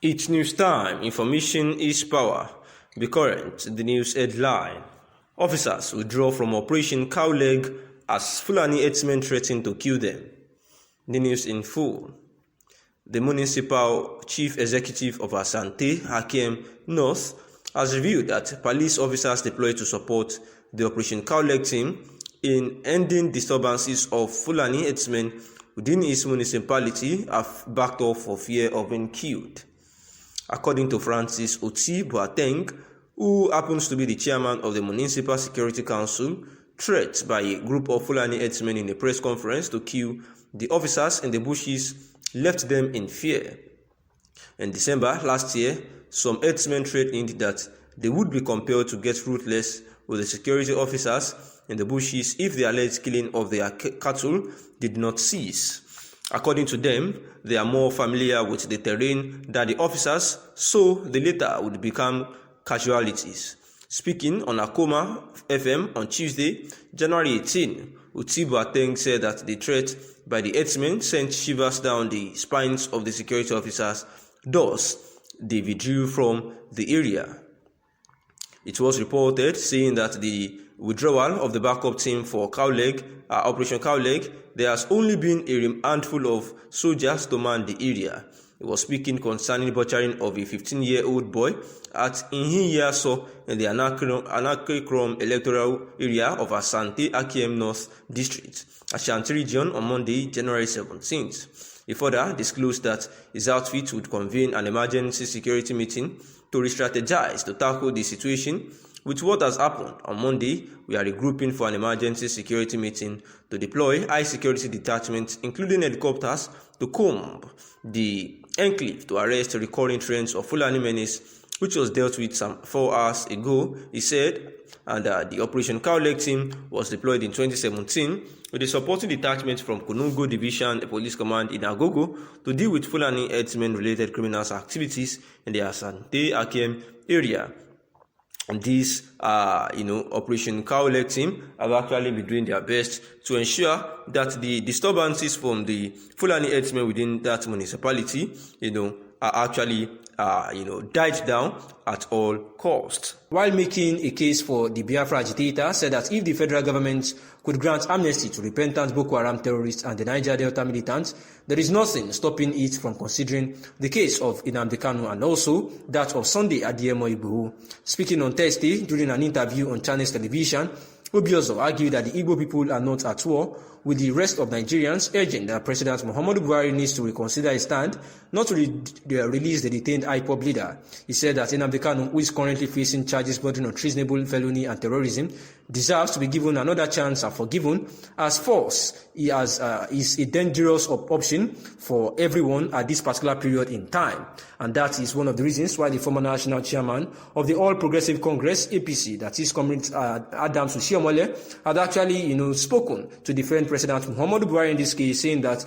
Each news time, information is power. Be current, the news headline. Officers withdraw from Operation Kïllêd as Fulani Hêrdsmêñ threaten to kill them. The news in full. The municipal chief executive of Attãçkêd North has revealed that police officers deployed to support the Operation Kïllêd team in ending disturbances of Fulani Hêrdsmêñ within his municipality have backed off for fear of being killed. According to Francis Attãçkêd, who happens to be the chairman of the Municipal Security Council, threats by a group of Fulani Hêrdsmêñ in a press conference to kill the officers in the bushes left them in fear. In December last year, some Hêrdsmêñ threatened that they would be compelled to get ruthless with the security officers in the bushes if the alleged killing of their cattle did not cease. According to them, they are more familiar with the terrain than the officers, so the latter would become casualties. Speaking on Akoma FM on Tuesday, January 18, Attãçkêd said that the threat by the Hêrdsmêñ sent shivers down the spines of the security officers. Thus, they withdrew from the area. It was reported saying that the withdrawal of the backup team for Operation Kïllêd, there has only been a handful of soldiers to man the area. He was speaking concerning butchering of a 15-year-old boy at Hêrdsmêñ in the Attãçkêd electoral area of Attãçkêd North District, Ashanti region on Monday, January 17th. He further disclosed that his outfit would convene an emergency security meeting to re-strategize to tackle the situation. With what has happened on Monday, we are regrouping for an emergency security meeting to deploy high-security detachments, including helicopters, to comb the enclave to arrest recurring trends of Fulani menace, which was dealt with some 4 hours ago, he said, and the Operation Kïllêd team was deployed in 2017 with a supporting detachment from Konongo Division, a police command in Agogo, to deal with Fulani Hêrdsmêñ-related criminal activities in the Attãçkêd area. And this, Operation Kïllêd team have actually been doing their best to ensure that the disturbances from the Fulani Hêrdsmêñ within that municipality, are actually, died down at all costs. While making a case for the Biafra agitator, said that if the federal government could grant amnesty to repentant Boko Haram terrorists and the Niger Delta militants, there is nothing stopping it from considering the case of Nnamdi Kanu and also that of Sunday Adeyemo Igboho. Speaking on Thursday during an interview on Channels Television, Obiozor argued that the Igbo people are not at war with the rest of Nigerians, urging that President Muhammadu Buhari needs to reconsider his stand not to release the detained IPOB leader. He said that Nnamdi Kanu, who is currently facing charges bordering on treasonable felony and terrorism, deserves to be given another chance and forgiven, as force is a dangerous option for everyone at this particular period in time. And that is one of the reasons why the former national chairman of the All Progressive Congress, APC, that is Comrade Adams Oshiomhole, had actually spoken to defend President Muhammadu Buhari in this case, saying that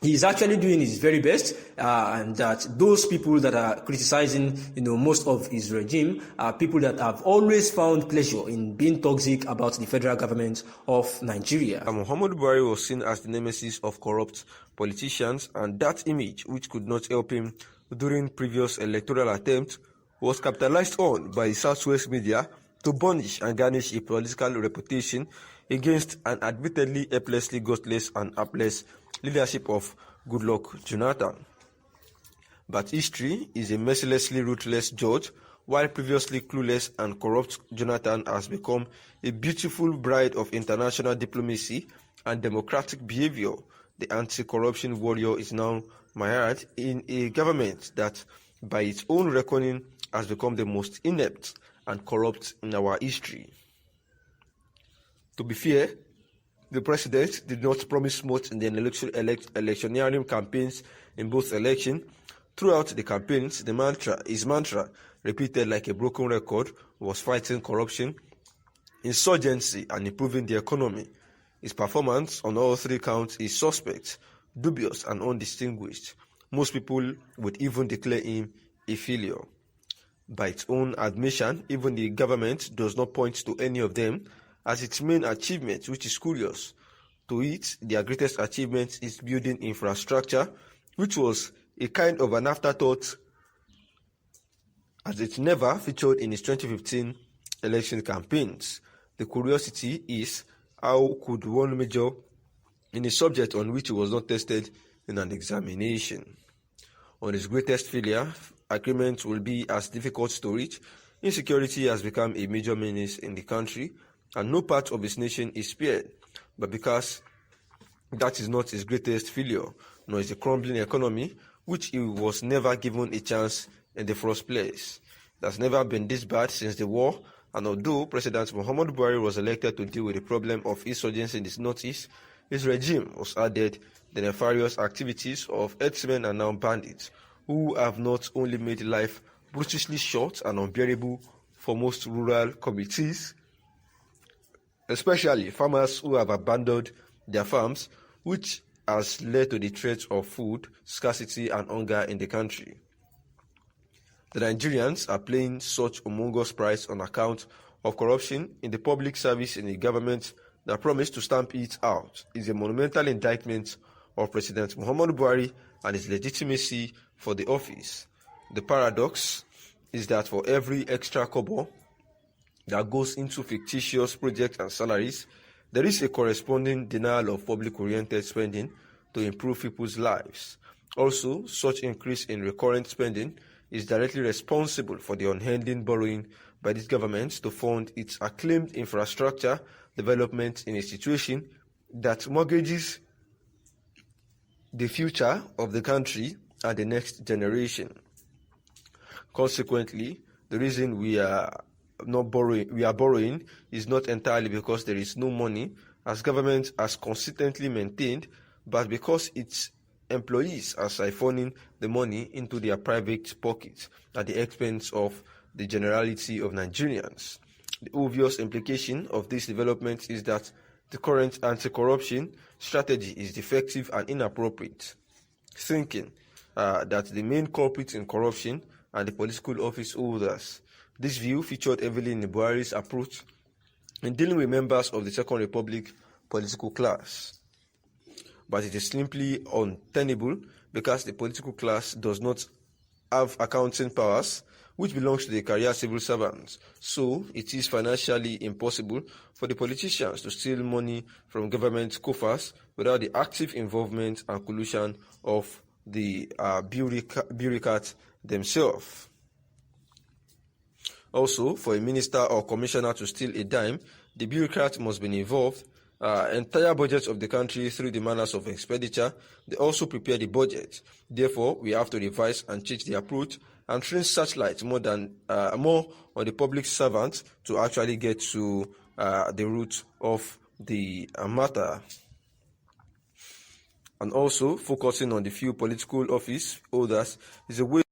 he is actually doing his very best, and that those people that are criticizing, most of his regime are people that have always found pleasure in being toxic about the federal government of Nigeria. Muhammadu Buhari was seen as the nemesis of corrupt politicians, and that image, which could not help him during previous electoral attempts, was capitalized on by the Southwest media to burnish and garnish a political reputation against an admittedly helplessly godless and hapless leadership of Goodluck Jonathan. But history is a mercilessly ruthless judge. While previously clueless and corrupt, Jonathan has become a beautiful bride of international diplomacy and democratic behavior. The anti-corruption warrior is now mired in a government that, by its own reckoning, has become the most inept and corrupt in our history. To be fair, the president did not promise much in the electioneering campaigns in both elections. Throughout the campaigns, his mantra, repeated like a broken record, was fighting corruption, insurgency, and improving the economy. His performance on all 3 counts is suspect, dubious, and undistinguished. Most people would even declare him a failure. By its own admission, even the government does not point to any of them as its main achievement, which is curious. To it, their greatest achievement is building infrastructure, which was a kind of an afterthought as it never featured in his 2015 election campaigns. The curiosity is, how could one major in a subject on which he was not tested in an examination? On his greatest failure, agreement will be as difficult to reach. Insecurity has become a major menace in the country, and no part of his nation is spared. But because that is not his greatest failure, nor is the crumbling economy, which he was never given a chance in the first place. It has never been this bad since the war, and although President Muhammadu Buhari was elected to deal with the problem of insurgency in the northeast, his regime was added the nefarious activities of Hêrdsmêñ and now bandits, who have not only made life brutally short and unbearable for most rural communities, especially farmers who have abandoned their farms, which has led to the threat of food scarcity and hunger in the country. The Nigerians are paying such humongous price on account of corruption in the public service in a government that promised to stamp it out is a monumental indictment of President Muhammadu Buhari and his legitimacy for the office. The paradox is that for every extra kobo that goes into fictitious projects and salaries, there is a corresponding denial of public-oriented spending to improve people's lives. Also, such increase in recurrent spending is directly responsible for the unending borrowing by this government to fund its acclaimed infrastructure development in a situation that mortgages the future of the country and the next generation. Consequently, the reason we are borrowing is not entirely because there is no money, as government has consistently maintained, but because its employees are siphoning the money into their private pockets at the expense of the generality of Nigerians. The obvious implication of this development is that the current anti-corruption strategy is defective and inappropriate, thinking that the main culprits in corruption are the political office holders. This view featured heavily in Buhari's approach in dealing with members of the Second Republic political class. But it is simply untenable because the political class does not have accounting powers, which belongs to the career civil servants. So it is financially impossible for the politicians to steal money from government coffers without the active involvement and collusion of the bureaucrats themselves. Also, for a minister or commissioner to steal a dime, the bureaucrat must be involved. Entire budgets of the country through the manners of expenditure. They also prepare the budget. Therefore, we have to revise and change the approach and train searchlights more on the public servants to actually get to the root of the matter. And also, focusing on the few political office holders is a way